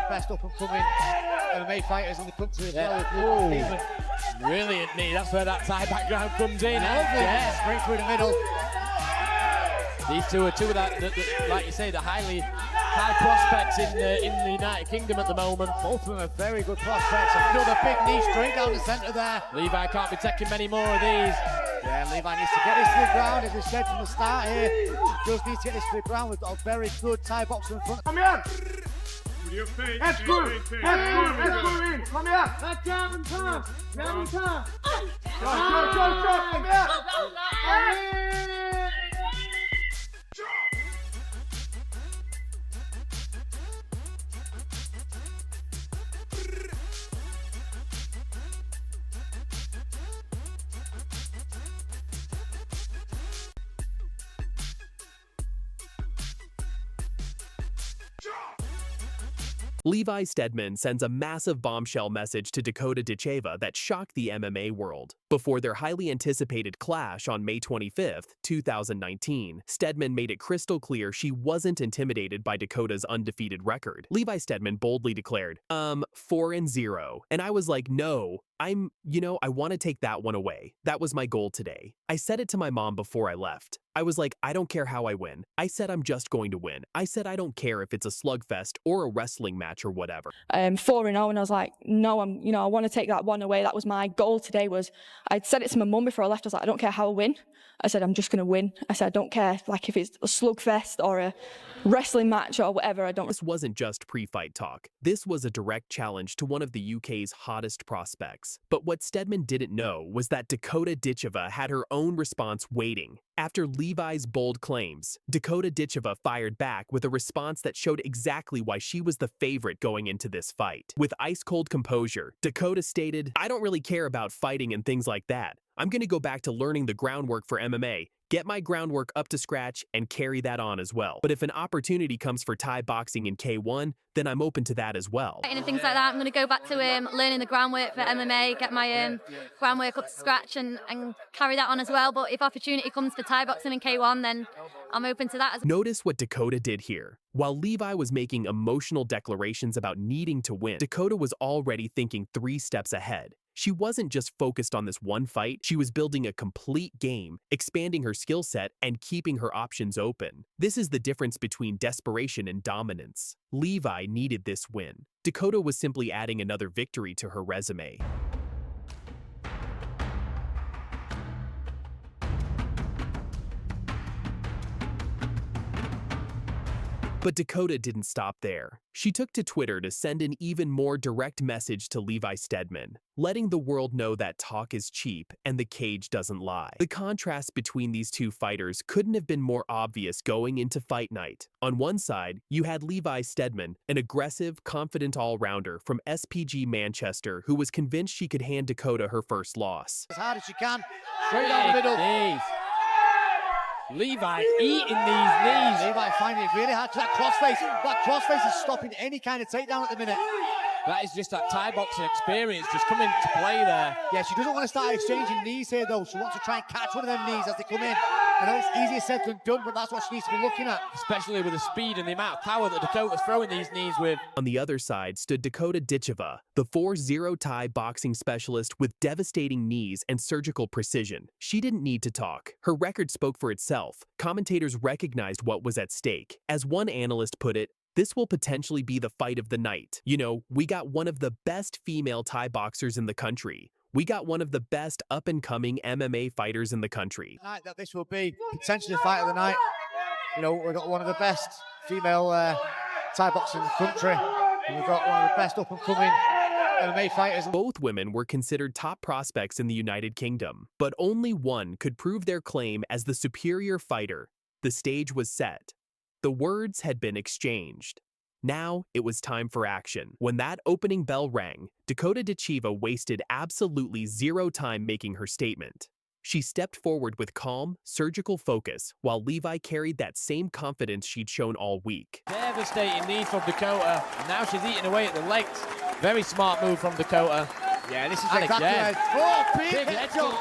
best up-and-coming MMA fighters in the country as well. Brilliant knee. That's where that tie background comes in. Lovely. Yeah, straight through the middle. These two are two of that, like you say, the high prospects in the United Kingdom at the moment. Both of them are very good prospects. Another big knee straight down the centre there. Levi can't be taking many more of these. Yeah, Levi needs to get this to the ground, as we said from the start here. He does need to get this to the ground. We've got a very good Thai boxer in front. Come here! That's good! That's good! That's good! Come here! That's jab and turn! Jab and turn! Go! Come here! Levi Stedman sends a massive bombshell message to Dakota Ditcheva that shocked the MMA world. Before their highly anticipated clash on May 25, 2019, Stedman made it crystal clear she wasn't intimidated by Dakota's undefeated record. Levi Stedman boldly declared, 4-0. And I was like, no, I want to take that one away. That was my goal today. I said it to my mom before I left. I was like, I don't care how I win. I said I'm just going to win. I said I don't care if it's a slugfest or a wrestling match or whatever. 4-0, and I was like, no, I want to take that one away. That was my goal today. I'd said it to my mum before I left. I was like, I don't care how I win. I said, I'm just going to win. I said, I don't care like if it's a slugfest or a wrestling match or whatever. I don't. This wasn't just pre-fight talk. This was a direct challenge to one of the UK's hottest prospects. But what Stedman didn't know was that Dakota Ditcheva had her own response waiting. After Levi's bold claims, Dakota Ditcheva fired back with a response that showed exactly why she was the favorite going into this fight. With ice-cold composure, Dakota stated, I don't really care about fighting and things like that. I'm going to go back to learning the groundwork for MMA, get my groundwork up to scratch, and carry that on as well. But if an opportunity comes for Thai boxing in K1, then I'm open to that as well. And things like that, I'm going to go back to learning the groundwork for MMA, get my groundwork up to scratch and carry that on as well. But if opportunity comes for Thai boxing in K1, then I'm open to that as well. Notice what Dakota did here. While Levi was making emotional declarations about needing to win, Dakota was already thinking 3 steps ahead. She wasn't just focused on this one fight, she was building a complete game, expanding her skill set, and keeping her options open. This is the difference between desperation and dominance. Levi needed this win. Dakota was simply adding another victory to her resume. But Dakota didn't stop there. She took to Twitter to send an even more direct message to Levi Stedman, letting the world know that talk is cheap and the cage doesn't lie. The contrast between these two fighters couldn't have been more obvious going into fight night. On one side, you had Levi Stedman, an aggressive, confident all-rounder from SPG Manchester who was convinced she could hand Dakota her first loss. As hard as she can, straight down the middle. Levi eating these knees. Levi finding it really hard to that crossface. That crossface is stopping any kind of takedown at the minute. That is just that Thai boxing experience just coming to play there. Yeah, she doesn't want to start exchanging knees here though. She wants to try and catch one of them knees as they come in. I know it's easier said than done, but that's what she needs to be looking at. Especially with the speed and the amount of power that Dakota's throwing these knees with. On the other side stood Dakota Ditcheva, the 4-0 Thai boxing specialist with devastating knees and surgical precision. She didn't need to talk. Her record spoke for itself. Commentators recognized what was at stake. As one analyst put it, this will potentially be the fight of the night. You know, we got one of the best female Thai boxers in the country. We got one of the best up-and-coming MMA fighters in the country. Tonight, that this will be potentially the fight of the night. You know, we've got one of the best female Thai boxers in the country. And we've got one of the best up-and-coming MMA fighters. Both women were considered top prospects in the United Kingdom, but only one could prove their claim as the superior fighter. The stage was set. The words had been exchanged. Now it was time for action. When that opening bell rang, Dakota Ditcheva wasted absolutely zero time making her statement. She stepped forward with calm, surgical focus, while Levi carried that same confidence she'd shown all week. Devastating knees from Dakota, and now she's eating away at the legs. Very smart move from Dakota. Yeah, this is And exactly again. big headshot.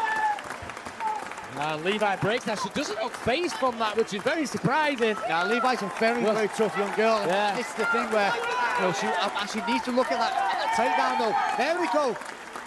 And Levi breaks now. She doesn't look phased from that, which is very surprising. Now, Levi's a very, very tough young girl. Yeah. This is the thing where She needs to look at that takedown though. There we go.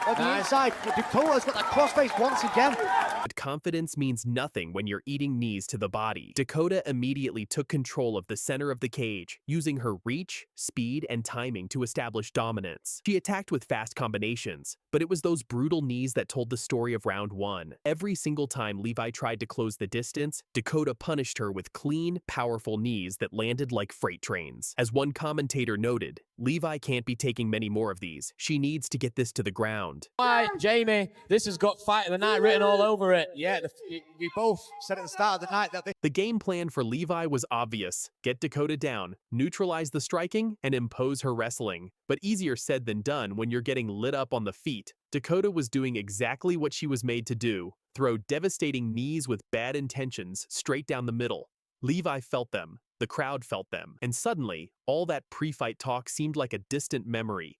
On the inside, Dakota's got that crossface once again. But confidence means nothing when you're eating knees to the body. Dakota immediately took control of the center of the cage, using her reach, speed, and timing to establish dominance. She attacked with fast combinations, but it was those brutal knees that told the story of round 1. Every single time Levi tried to close the distance, Dakota punished her with clean, powerful knees that landed like freight trains. As one commentator noted, Levi can't be taking many more of these. She needs to get this to the ground. Right, Jamie, this has got fight of the night written all over it. Yeah, we both said at the start of the night that The game plan for Levi was obvious. Get Dakota down, neutralize the striking, and impose her wrestling. But easier said than done when you're getting lit up on the feet. Dakota was doing exactly what she was made to do. Throw devastating knees with bad intentions straight down the middle. Levi felt them. The crowd felt them. And suddenly, all that pre-fight talk seemed like a distant memory.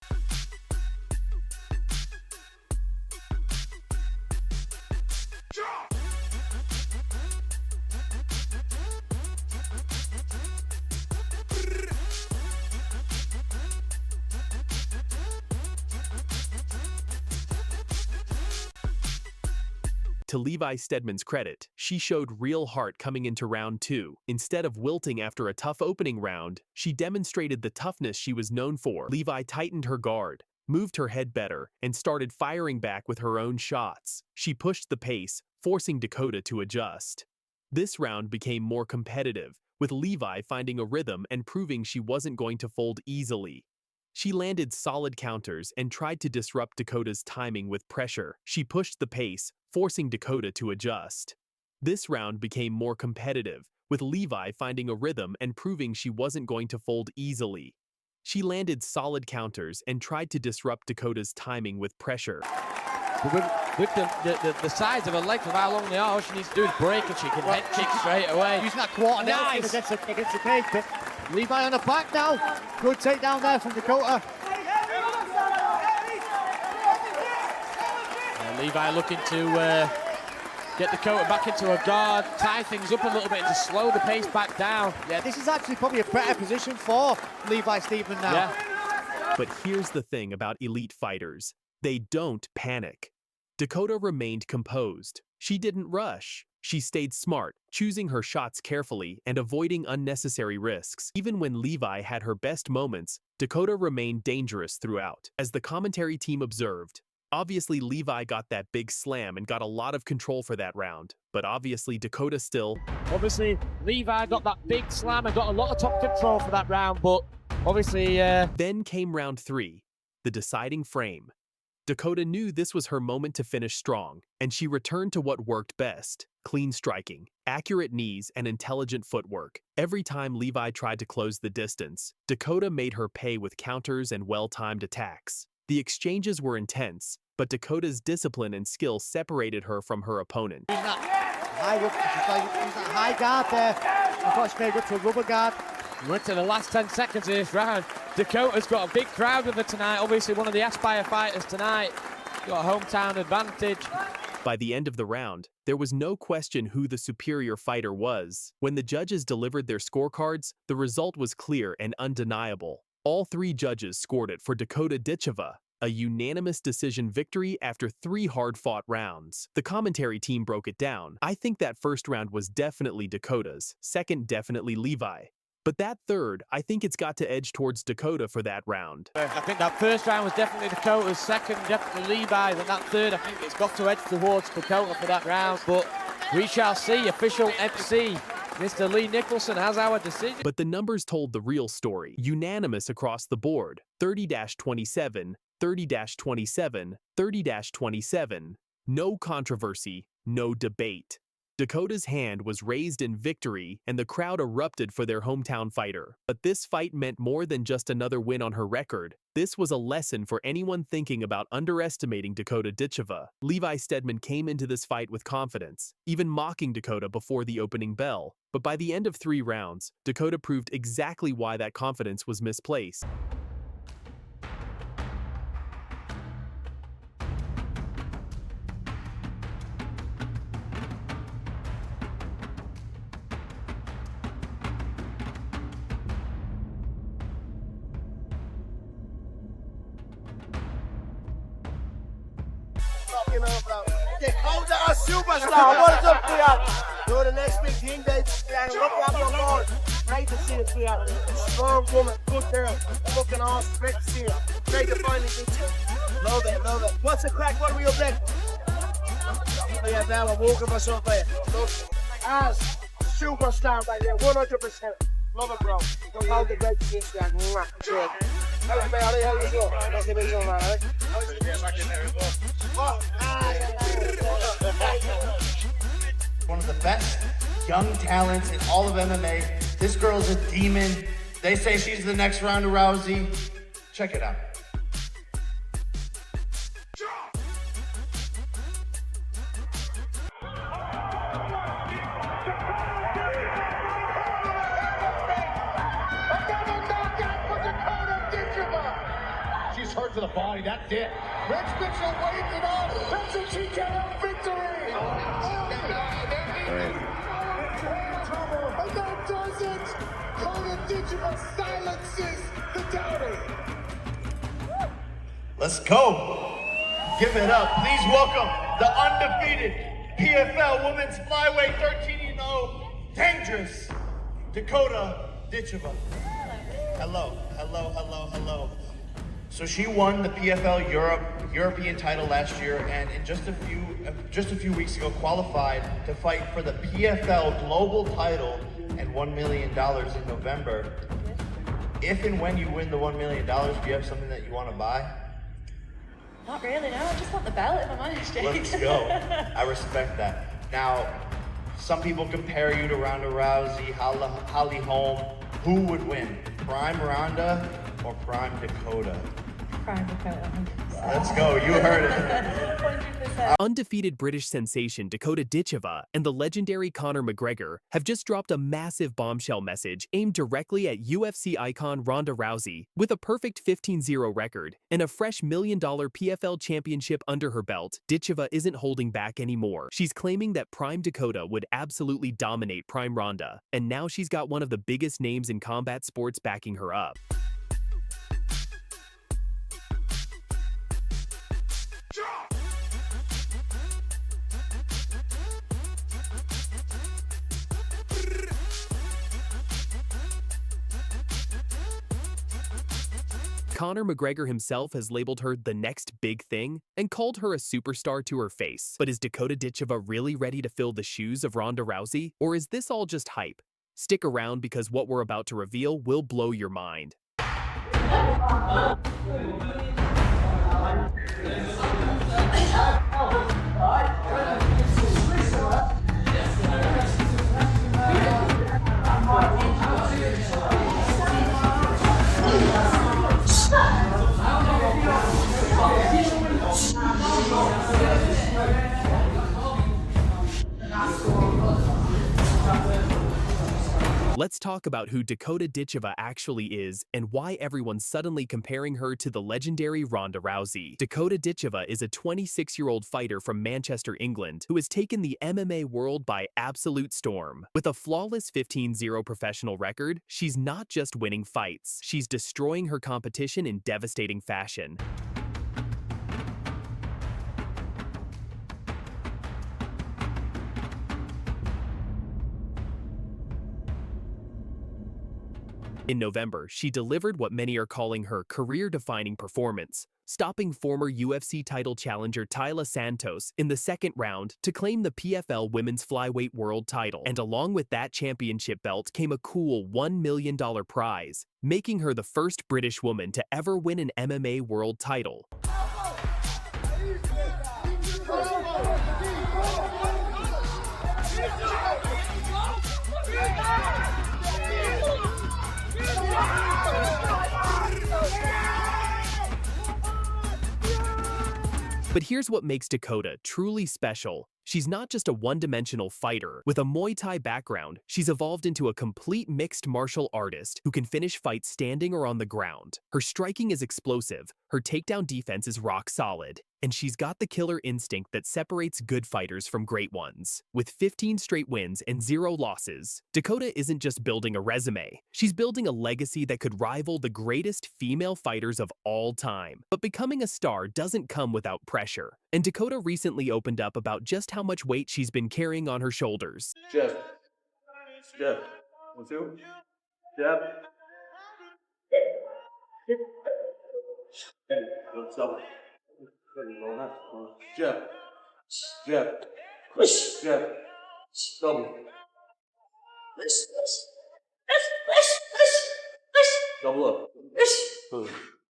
To Levi Stedman's credit, she showed real heart coming into round 2. Instead of wilting after a tough opening round, she demonstrated the toughness she was known for. Levi tightened her guard, moved her head better, and started firing back with her own shots. She pushed the pace, forcing Dakota to adjust. This round became more competitive, with Levi finding a rhythm and proving she wasn't going to fold easily. She landed solid counters and tried to disrupt Dakota's timing with pressure. She pushed the pace, forcing Dakota to adjust. This round became more competitive, with Levi finding a rhythm and proving she wasn't going to fold easily. She landed solid counters and tried to disrupt Dakota's timing with pressure. With the size of her legs of how long they are, all she needs to do is break and she can head kick straight away. using that quarter Nice. against the cage. But Levi on the back now. Good takedown there from Dakota. Levi looking to get Dakota back into her guard, tie things up a little bit and to slow the pace back down. Yeah, this is actually probably a better position for Levi Stedman now. Yeah. But here's the thing about elite fighters. They don't panic. Dakota remained composed. She didn't rush. She stayed smart, choosing her shots carefully and avoiding unnecessary risks. Even when Levi had her best moments, Dakota remained dangerous throughout. As the commentary team observed, obviously Levi got that big slam and got a lot of control for that round, but obviously Dakota still... Obviously, Levi got that big slam and got a lot of top control for that round, but obviously... Then came round 3, the deciding frame. Dakota knew this was her moment to finish strong, and she returned to what worked best: clean striking, accurate knees, and intelligent footwork. Every time Levi tried to close the distance, Dakota made her pay with counters and well-timed attacks. The exchanges were intense, but Dakota's discipline and skill separated her from her opponent. Using that high guard there. I thought she made it to a rubber guard. We're to the last 10 seconds of this round. Dakota's got a big crowd with her tonight. Obviously one of the Aspire fighters tonight. Got a hometown advantage. By the end of the round, there was no question who the superior fighter was. When the judges delivered their scorecards, the result was clear and undeniable. All 3 judges scored it for Dakota Ditcheva, a unanimous decision victory after 3 hard-fought rounds. The commentary team broke it down. I think that first round was definitely Dakota's, second definitely Levi. But that third, I think it's got to edge towards Dakota for that round. I think that first round was definitely Dakota's, second definitely Levi's, and that third I think it's got to edge towards Dakota for that round. But we shall see. Official MC, Mr. Lee Nicholson has our decision. But the numbers told the real story. Unanimous across the board. 30-27, 30-27, 30-27. No controversy, no debate. Dakota's hand was raised in victory, and the crowd erupted for their hometown fighter. But this fight meant more than just another win on her record. This was a lesson for anyone thinking about underestimating Dakota Ditcheva. Levi Stedman came into this fight with confidence, even mocking Dakota before the opening bell. But by the end of 3 rounds, Dakota proved exactly why that confidence was misplaced. fucking up, bro. Dakota, a superstar. What is up, sweetheart? You're the next big thing, baby. Look out your Lord. Great to see you, sweetheart. Strong woman, good girl. Fucking awesome. Great to see you. Great to finally meet you. Love it, love it. What's the crack? What are we up there? Oh, yeah, now I'm walking myself there. Look, as superstar right there, 100%. Love it, bro. Don't hold the great to see you, sweetheart. Cheers. Hey, man, how you doing? Nice to meet you, man. One of the best young talents in all of MMA. This girl's a demon. They say she's the next Ronda Rousey. Check it out. She's hurt to the body, that's it. Rex Mitchell waves it on. That's a TKO victory. And that does it. Dakota Ditcheva silences the doubters. Let's go. Give it up. Please welcome the undefeated PFL Women's Flyweight 13-0 Dangerous Dakota Ditcheva. Hello, hello, hello, hello. So she won the PFL European title last year, and in just a few weeks ago qualified to fight for the PFL global title and $1 million in November. If and when you win the $1 million, do you have something that you want to buy? Not really, no. I just want the belt, if I'm honest. Let's go. I respect that. Now, some people compare you to Ronda Rousey, Holly Holm. Who would win, Prime Ronda or Prime Dakota? Prime Dakota. Let's go, you heard it. 100%. Undefeated British sensation Dakota Ditcheva and the legendary Conor McGregor have just dropped a massive bombshell message aimed directly at UFC icon Ronda Rousey. With a perfect 15-0 record and a fresh $1 million PFL championship under her belt, Ditcheva isn't holding back anymore. She's claiming that Prime Dakota would absolutely dominate Prime Ronda, and now she's got one of the biggest names in combat sports backing her up. Conor McGregor himself has labeled her the next big thing and called her a superstar to her face. But is Dakota Ditcheva really ready to fill the shoes of Ronda Rousey? Or is this all just hype? Stick around because what we're about to reveal will blow your mind. Let's talk about who Dakota Ditcheva actually is and why everyone's suddenly comparing her to the legendary Ronda Rousey. Dakota Ditcheva is a 26-year-old fighter from Manchester, England, who has taken the MMA world by absolute storm. With a flawless 15-0 professional record, she's not just winning fights, she's destroying her competition in devastating fashion. In November, she delivered what many are calling her career-defining performance, stopping former UFC title challenger Taila Santos in the second round to claim the PFL Women's Flyweight World title. And along with that championship belt came a cool $1 million prize, making her the first British woman to ever win an MMA world title. But here's what makes Dakota truly special. She's not just a one-dimensional fighter. With a Muay Thai background, she's evolved into a complete mixed martial artist who can finish fights standing or on the ground. Her striking is explosive, her takedown defense is rock solid, And she's got the killer instinct that separates good fighters from great ones. With 15 straight wins and 0 losses, Dakota isn't just building a resume. She's building a legacy that could rival the greatest female fighters of all time. But becoming a star doesn't come without pressure. And Dakota recently opened up about just how much weight she's been carrying on her shoulders. Jab. Jab. 1, 2. Jab. Jab. Jab. Jab. Double. Double up.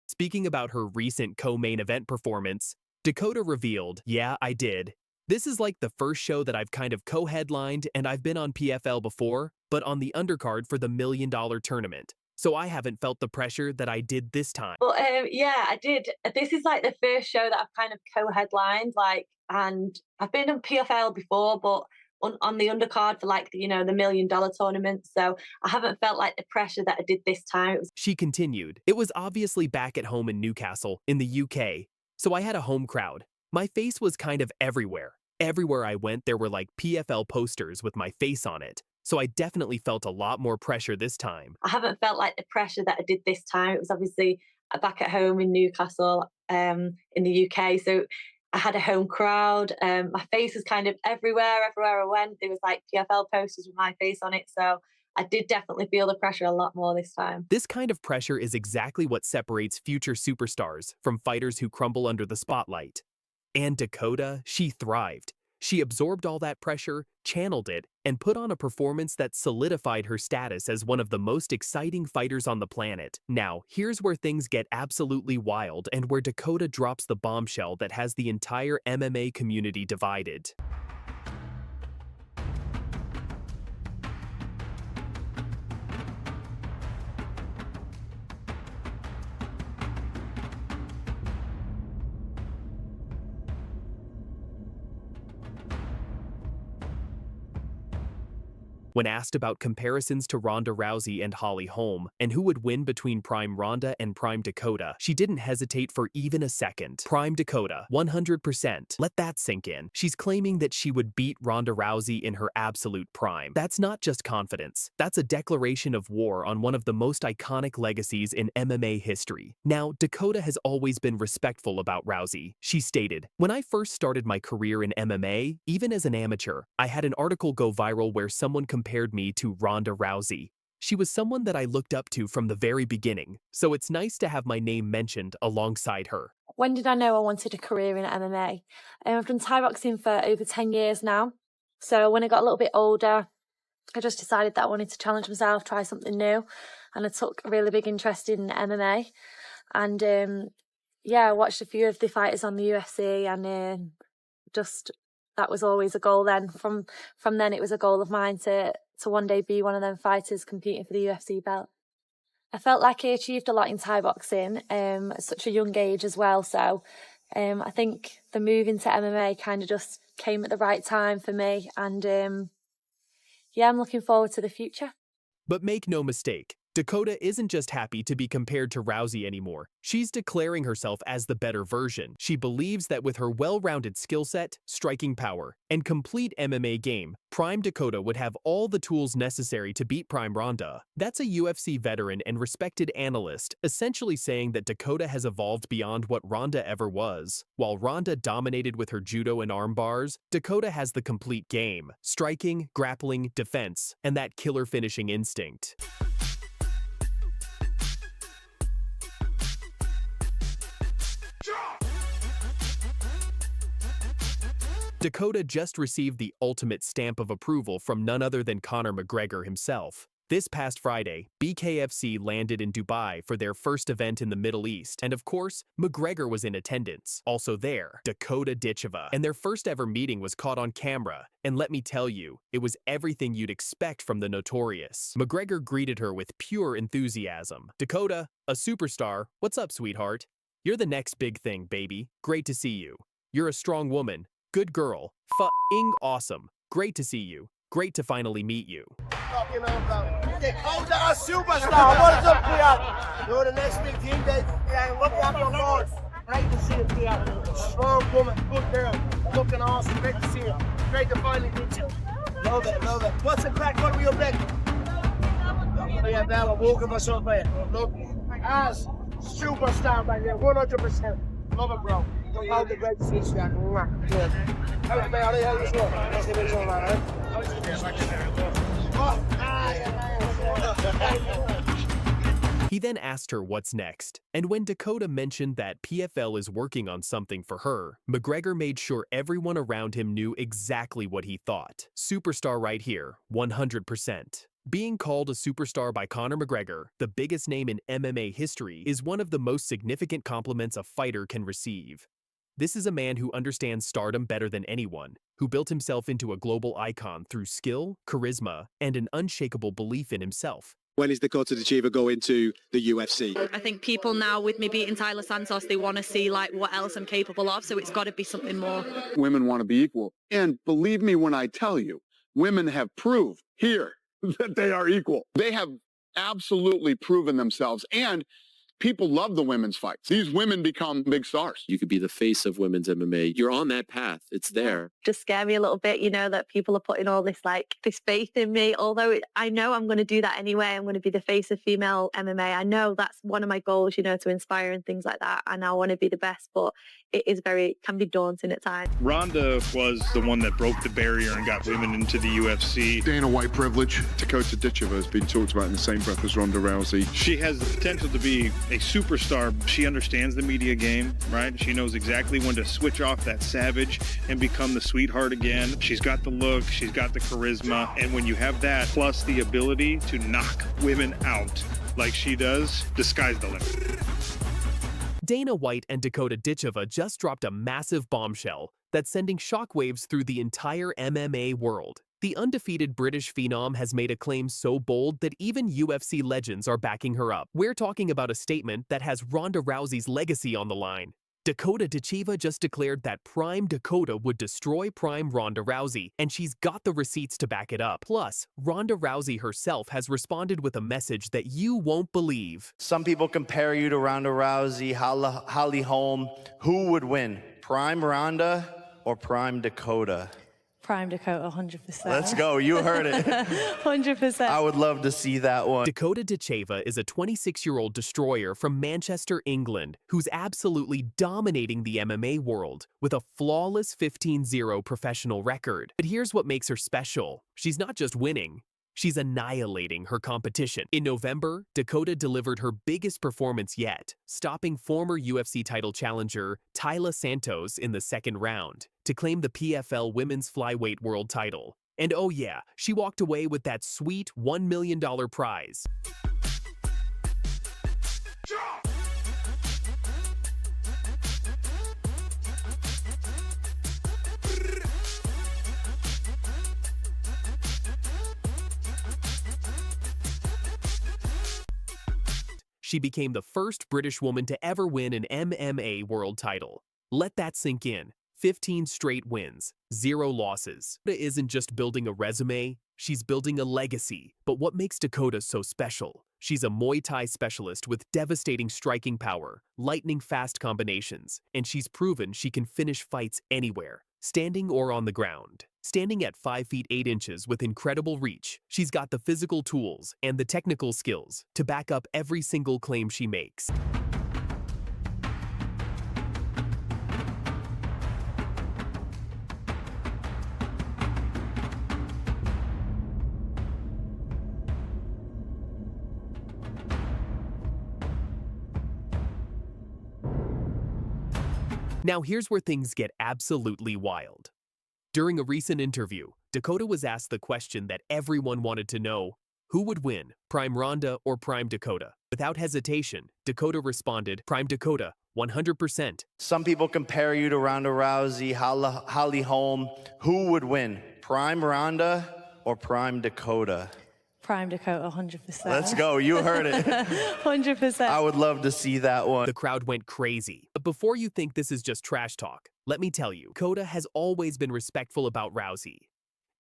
Speaking about her recent co-main event performance, Dakota revealed, "Yeah, I did. This is like the first show that I've kind of co-headlined, and I've been on PFL before, but on the undercard for the $1 million tournament. So I haven't felt the pressure that I did this time." But yeah, I did. This is like the first show that I've kind of co-headlined, and I've been on PFL before, but on the undercard for the $1 million tournament. So I haven't felt like the pressure that I did this time. She continued, "It was obviously back at home in Newcastle, in the UK, so I had a home crowd. My face was kind of everywhere. Everywhere I went, there were like PFL posters with my face on it. So I definitely felt a lot more pressure this time." I haven't felt like the pressure that I did this time. It was obviously back at home in Newcastle, in the UK. So I had a home crowd. My face was kind of everywhere I went. There was like PFL posters with my face on it. So I did definitely feel the pressure a lot more this time. This kind of pressure is exactly what separates future superstars from fighters who crumble under the spotlight. And Dakota, she thrived. She absorbed all that pressure, channeled it, and put on a performance that solidified her status as one of the most exciting fighters on the planet. Now, here's where things get absolutely wild and where Dakota drops the bombshell that has the entire MMA community divided. When asked about comparisons to Ronda Rousey and Holly Holm, and who would win between Prime Ronda and Prime Dakota, she didn't hesitate for even a second. Prime Dakota, 100%. Let that sink in. She's claiming that she would beat Ronda Rousey in her absolute prime. That's not just confidence. That's a declaration of war on one of the most iconic legacies in MMA history. Now, Dakota has always been respectful about Rousey. She stated, "When I first started my career in MMA, even as an amateur, I had an article go viral where someone compared me to Ronda Rousey. She was someone that I looked up to from the very beginning, so it's nice to have my name mentioned alongside her." When did I know I wanted a career in MMA? I've done Thai boxing for over 10 years now. So when I got a little bit older, I just decided that I wanted to challenge myself, try something new. And I took a really big interest in MMA. And yeah, I watched a few of the fighters on the UFC, and that was always a goal then. From then, it was a goal of mine to one day be one of them fighters competing for the UFC belt. I felt like I achieved a lot in Thai boxing at such a young age as well. So I think the move into MMA kind of just came at the right time for me. And yeah, I'm looking forward to the future. But make no mistake, Dakota isn't just happy to be compared to Rousey anymore. She's declaring herself as the better version. She believes that with her well-rounded skill set, striking power, and complete MMA game, Prime Dakota would have all the tools necessary to beat Prime Ronda. That's a UFC veteran and respected analyst, essentially saying that Dakota has evolved beyond what Ronda ever was. While Ronda dominated with her judo and arm bars, Dakota has the complete game: striking, grappling, defense, and that killer finishing instinct. Dakota just received the ultimate stamp of approval from none other than Conor McGregor himself. This past Friday, BKFC landed in Dubai for their first event in the Middle East, and of course, McGregor was in attendance. Also there, Dakota Ditcheva, and their first ever meeting was caught on camera. And let me tell you, it was everything you'd expect from the Notorious. McGregor greeted her with pure enthusiasm. "Dakota, a superstar, what's up, sweetheart? You're the next big thing, baby. Great to see you. You're a strong woman. Good girl. F***ing awesome. Great to see you. Great to finally meet you." Talking about Dakota, a superstar. What is up, Priya? You're the next big thing, baby. Look up your Lord. Great to see you. sweetheart. Strong woman, good girl. Looking awesome. Great to see you. Great to finally meet you. Love it, love it. What's the crack? What are we up next? Yeah, Bella, walking myself here. Look, as superstar back there, 100%. Love it, bro. Love the great to see you. Good. All right, Bella, how you doing? Nice to meet you, man. He then asked her what's next, and when Dakota mentioned that PFL is working on something for her, McGregor made sure everyone around him knew exactly what he thought. Superstar right here, 100%. Being called a superstar by Conor McGregor, the biggest name in MMA history, is one of the most significant compliments a fighter can receive. This is a man who understands stardom better than anyone, who built himself into a global icon through skill, charisma, and an unshakable belief in himself. When is Dakota Ditcheva going to the UFC? I think people now, with me beating Tyler Santos, they want to see like what else I'm capable of, so it's got to be something more. Women want to be equal. And believe me when I tell you, women have proved here that they are equal. They have absolutely proven themselves, and people love the women's fights. These women become big stars. You could be the face of women's MMA. You're on that path. It's there. Just scare me a little bit, you know, that people are putting all this this faith in me. Although I know I'm going to do that anyway. I'm going to be the face of female MMA. I know that's one of my goals, you know, to inspire and things like that. And I want to be the best, but it is can be daunting at times. Ronda was the one that broke the barrier and got women into the UFC. Dana White privilege. Dakota Ditcheva has been talked about in the same breath as Ronda Rousey. She has the potential to be a superstar. She understands the media game, right? She knows exactly when to switch off that savage and become the sweetheart again. She's got the look, she's got the charisma, and when you have that, plus the ability to knock women out like she does, the sky's the limit. Dana White and Dakota Ditcheva just dropped a massive bombshell that's sending shockwaves through the entire MMA world. The undefeated British phenom has made a claim so bold that even UFC legends are backing her up. We're talking about a statement that has Ronda Rousey's legacy on the line. Dakota Ditcheva just declared that Prime Dakota would destroy Prime Ronda Rousey, and she's got the receipts to back it up. Plus, Ronda Rousey herself has responded with a message that you won't believe. Some people compare you to Ronda Rousey, Holly Holm. Who would win, Prime Ronda or Prime Dakota? Prime Dakota, 100%. Let's go. You heard it. 100%. I would love to see that one. Dakota Ditcheva is a 26-year-old destroyer from Manchester, England, who's absolutely dominating the MMA world with a flawless 15-0 professional record. But here's what makes her special. She's not just winning. She's annihilating her competition. In November, Dakota delivered her biggest performance yet, stopping former UFC title challenger Tyler Santos in the second round to claim the PFL Women's Flyweight World title. And oh yeah, she walked away with that sweet $1 million prize. She became the first British woman to ever win an MMA world title. Let that sink in. 15 straight wins, 0 losses. Dakota isn't just building a resume, she's building a legacy. But what makes Dakota so special? She's a Muay Thai specialist with devastating striking power, lightning-fast combinations, and she's proven she can finish fights anywhere, standing or on the ground. Standing at 5 feet 8 inches with incredible reach, she's got the physical tools and the technical skills to back up every single claim she makes. Now here's where things get absolutely wild. During a recent interview, Dakota was asked the question that everyone wanted to know: who would win, Prime Ronda or Prime Dakota? Without hesitation, Dakota responded, Prime Dakota, 100%. Some people compare you to Ronda Rousey, Holly Holm. Who would win, Prime Ronda or Prime Dakota? Prime Dakota, 100%. Let's go. You heard it. 100%. I would love to see that one. The crowd went crazy. But before you think this is just trash talk, let me tell you, Dakota has always been respectful about Rousey.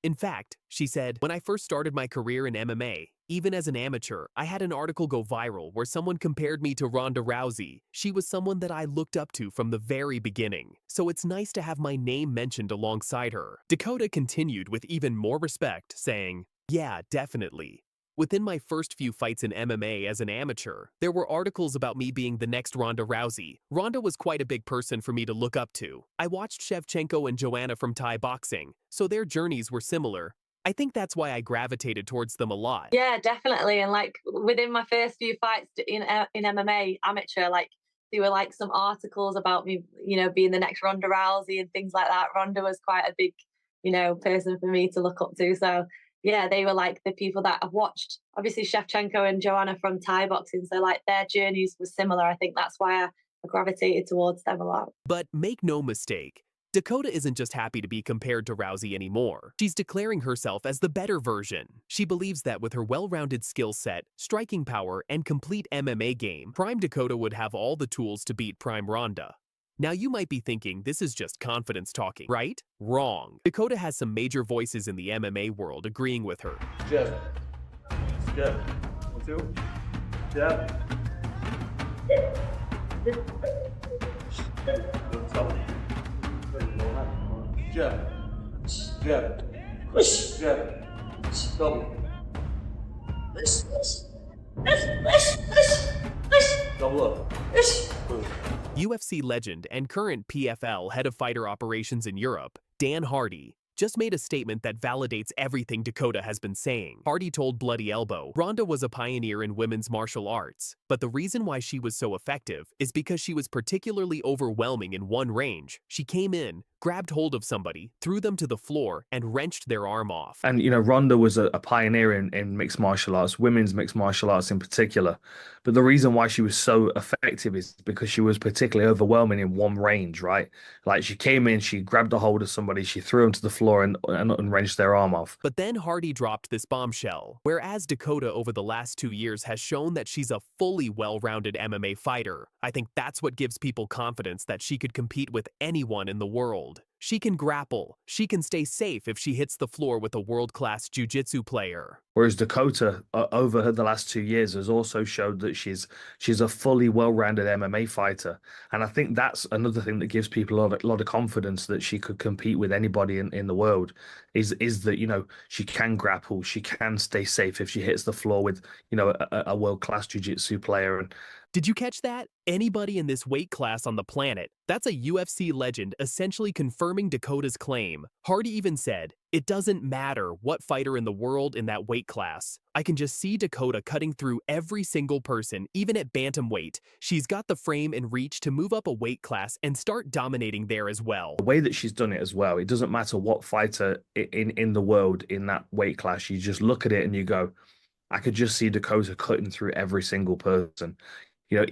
In fact, she said, when I first started my career in MMA, even as an amateur, I had an article go viral where someone compared me to Ronda Rousey. She was someone that I looked up to from the very beginning, so it's nice to have my name mentioned alongside her. Dakota continued with even more respect, saying, yeah, definitely. Within my first few fights in MMA as an amateur, there were articles about me being the next Ronda Rousey. Ronda was quite a big person for me to look up to. I watched Shevchenko and Joanna from Thai boxing, so their journeys were similar. I think that's why I gravitated towards them a lot. Yeah, definitely. And like within my first few fights in MMA amateur, like there were like some articles about me, being the next Ronda Rousey and things like that. Ronda was quite a big, person for me to look up to. So yeah, they were like the people that I've watched. Obviously, Shevchenko and Joanna from Thai boxing, so like their journeys were similar. I think that's why I gravitated towards them a lot. But make no mistake, Dakota isn't just happy to be compared to Rousey anymore. She's declaring herself as the better version. She believes that with her well-rounded skill set, striking power, and complete MMA game, Prime Dakota would have all the tools to beat Prime Ronda. Now you might be thinking this is just confidence talking, right? Wrong. Dakota has some major voices in the MMA world agreeing with her. Jab. Jab. 1, 2. Jab. Jab. Jab. Jab. Double. Double up. UFC legend and current PFL head of fighter operations in Europe, Dan Hardy, just made a statement that validates everything Dakota has been saying. Hardy told Bloody Elbow, Ronda was a pioneer in women's martial arts, but the reason why she was so effective is because she was particularly overwhelming in one range. She came in, grabbed hold of somebody, threw them to the floor, and wrenched their arm off. And, Ronda was a pioneer in mixed martial arts, women's mixed martial arts in particular. But the reason why she was so effective is because she was particularly overwhelming in one range, right? Like she came in, she grabbed a hold of somebody, she threw them to the floor and wrenched their arm off. But then Hardy dropped this bombshell, whereas Dakota over the last 2 years has shown that she's a fully well-rounded MMA fighter. I think that's what gives people confidence that she could compete with anyone in the world. She can grapple. She can stay safe if she hits the floor with a world-class jiu-jitsu player. Whereas Dakota, over the last 2 years, has also showed that she's a fully well-rounded MMA fighter. And I think that's another thing that gives people a lot of confidence that she could compete with anybody in the world, is that, she can grapple, she can stay safe if she hits the floor with, a world-class jiu-jitsu player. And did you catch that? Anybody in this weight class on the planet. That's a UFC legend essentially confirming Dakota's claim. Hardy even said, it doesn't matter what fighter in the world in that weight class. I can just see Dakota cutting through every single person, even at bantamweight. She's got the frame and reach to move up a weight class and start dominating there as well. The way that she's done it as well, it doesn't matter what fighter in the world in that weight class. You just look at it and you go, I could just see Dakota cutting through every single person.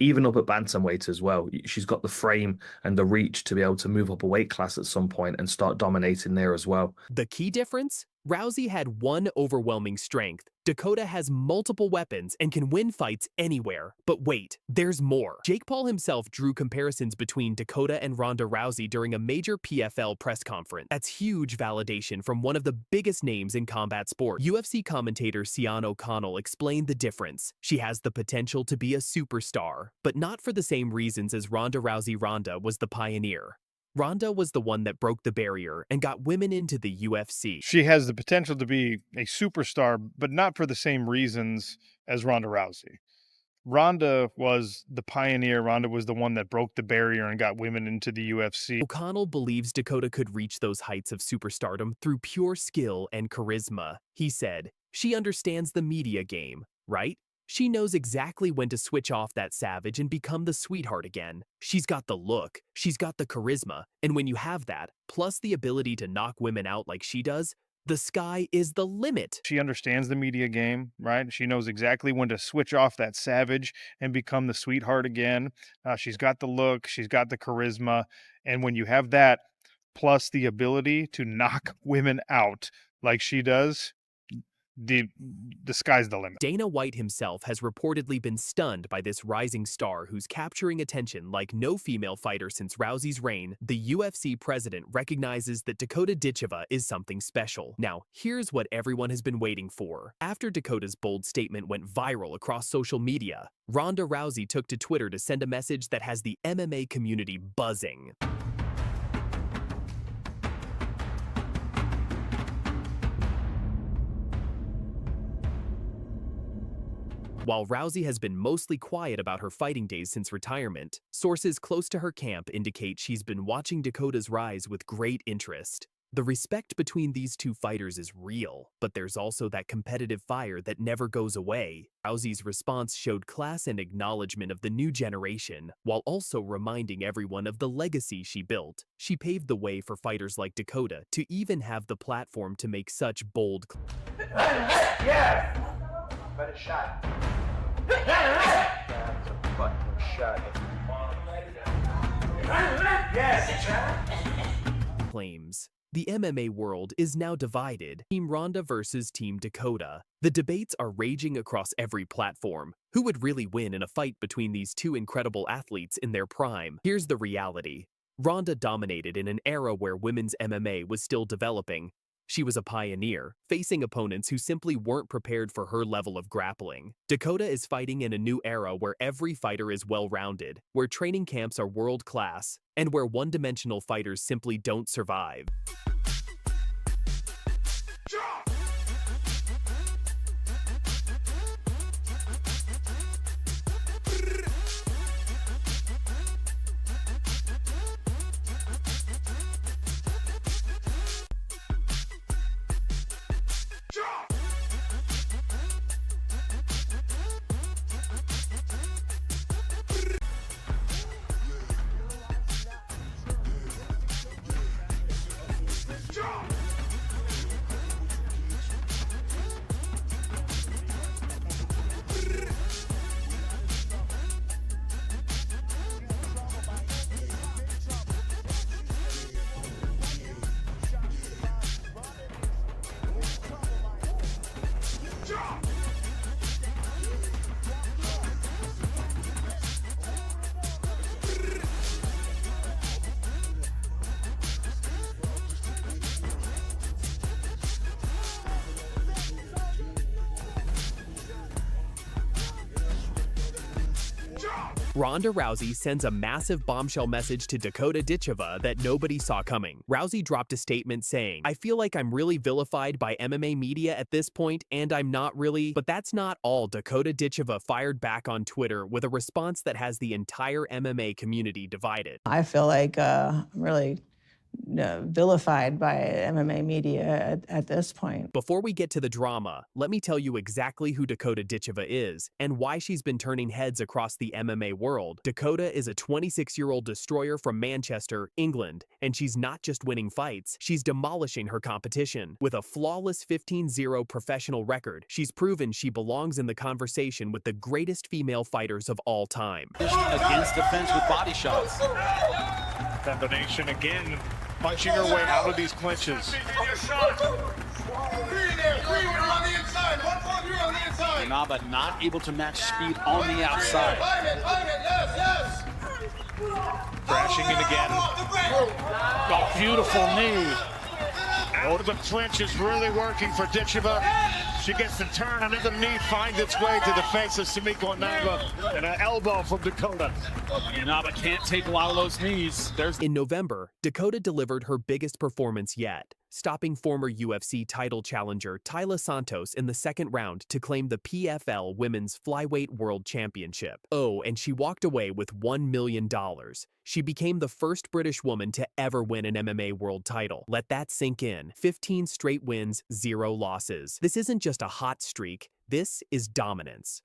Even up at bantamweight as well, she's got the frame and the reach to be able to move up a weight class at some point and start dominating there as well. The key difference? Rousey had one overwhelming strength. Dakota has multiple weapons and can win fights anywhere. But wait, there's more. Jake Paul himself drew comparisons between Dakota and Ronda Rousey during a major PFL press conference. That's huge validation from one of the biggest names in combat sports. UFC commentator Sian O'Connell explained the difference. She has the potential to be a superstar, but not for the same reasons as Ronda Rousey. Ronda was the pioneer. Ronda was the one that broke the barrier and got women into the UFC. She has the potential to be a superstar, but not for the same reasons as Ronda Rousey. Ronda was the pioneer. Ronda was the one that broke the barrier and got women into the UFC. O'Connell believes Dakota could reach those heights of superstardom through pure skill and charisma. He said, she understands the media game, right? She knows exactly when to switch off that savage and become the sweetheart again. She's got the look, she's got the charisma, and when you have that, plus the ability to knock women out like she does, the sky is the limit. She understands the media game, right? She knows exactly when to switch off that savage and become the sweetheart again. She's got the look, she's got the charisma, and when you have that, plus the ability to knock women out like she does, the sky's the limit. Dana White himself has reportedly been stunned by this rising star who's capturing attention like no female fighter since Rousey's reign. The UFC president recognizes that Dakota Ditcheva is something special. Now, here's what everyone has been waiting for. After Dakota's bold statement went viral across social media, Ronda Rousey took to Twitter to send a message that has the MMA community buzzing. While Rousey has been mostly quiet about her fighting days since retirement, sources close to her camp indicate she's been watching Dakota's rise with great interest. The respect between these two fighters is real, but there's also that competitive fire that never goes away. Rousey's response showed class and acknowledgement of the new generation, while also reminding everyone of the legacy she built. She paved the way for fighters like Dakota to even have the platform to make such bold claims. Yeah! Better shot. That's a fucking shot. The MMA world is now divided. Team Ronda versus Team Dakota. The debates are raging across every platform. Who would really win in a fight between these two incredible athletes in their prime? Here's the reality. Ronda dominated in an era where women's MMA was still developing. She was a pioneer, facing opponents who simply weren't prepared for her level of grappling. Dakota is fighting in a new era where every fighter is well-rounded, where training camps are world-class, and where one-dimensional fighters simply don't survive. Ronda Rousey sends a massive bombshell message to Dakota Ditcheva that nobody saw coming. Rousey dropped a statement saying, "I feel like I'm really vilified by MMA media at this point, and I'm not really." But that's not all. Dakota Ditcheva fired back on Twitter with a response that has the entire MMA community divided. I feel like I'm really vilified by MMA media at this point. Before we get to the drama, let me tell you exactly who Dakota Ditcheva is and why she's been turning heads across the MMA world. Dakota is a 26-year-old destroyer from Manchester, England, and she's not just winning fights, she's demolishing her competition. With a flawless 15-0 professional record, she's proven she belongs in the conversation with the greatest female fighters of all time. Against defense with body shots. Combination again, punching her way out of these clinches. Naba not able to match speed on the outside. Crashing in again. Oh, beautiful knee. Oh, the clinch is really working for Ditcheva. She gets the turn, another knee finds its way to the face of Sumiko Naba, and an elbow from Dakota. Naba can't take a lot of those knees. In November, Dakota delivered her biggest performance yet, stopping former UFC title challenger Taila Santos in the second round to claim the PFL Women's Flyweight World Championship. Oh, and she walked away with $1 million. She became the first British woman to ever win an MMA world title. Let that sink in. 15 straight wins, 0 losses. This isn't just a hot streak, this is dominance.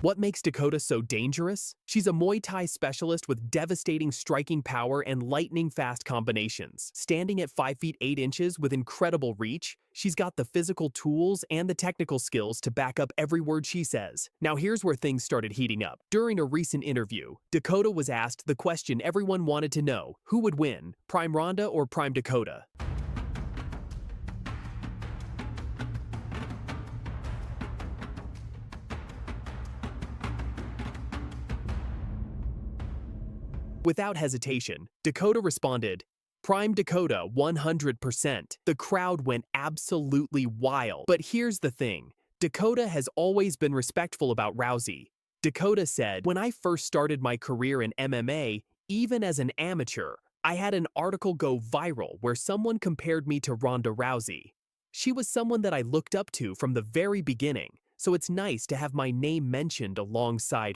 What makes Dakota so dangerous? She's a Muay Thai specialist with devastating striking power and lightning-fast combinations. Standing at 5 feet 8 inches with incredible reach, she's got the physical tools and the technical skills to back up every word she says. Now here's where things started heating up. During a recent interview, Dakota was asked the question everyone wanted to know: who would win, Prime Ronda or Prime Dakota? Without hesitation, Dakota responded, "Prime Dakota, 100%. The crowd went absolutely wild. But here's the thing. Dakota has always been respectful about Rousey. Dakota said, "When I first started my career in MMA, even as an amateur, I had an article go viral where someone compared me to Ronda Rousey. She was someone that I looked up to from the very beginning, so it's nice to have my name mentioned alongside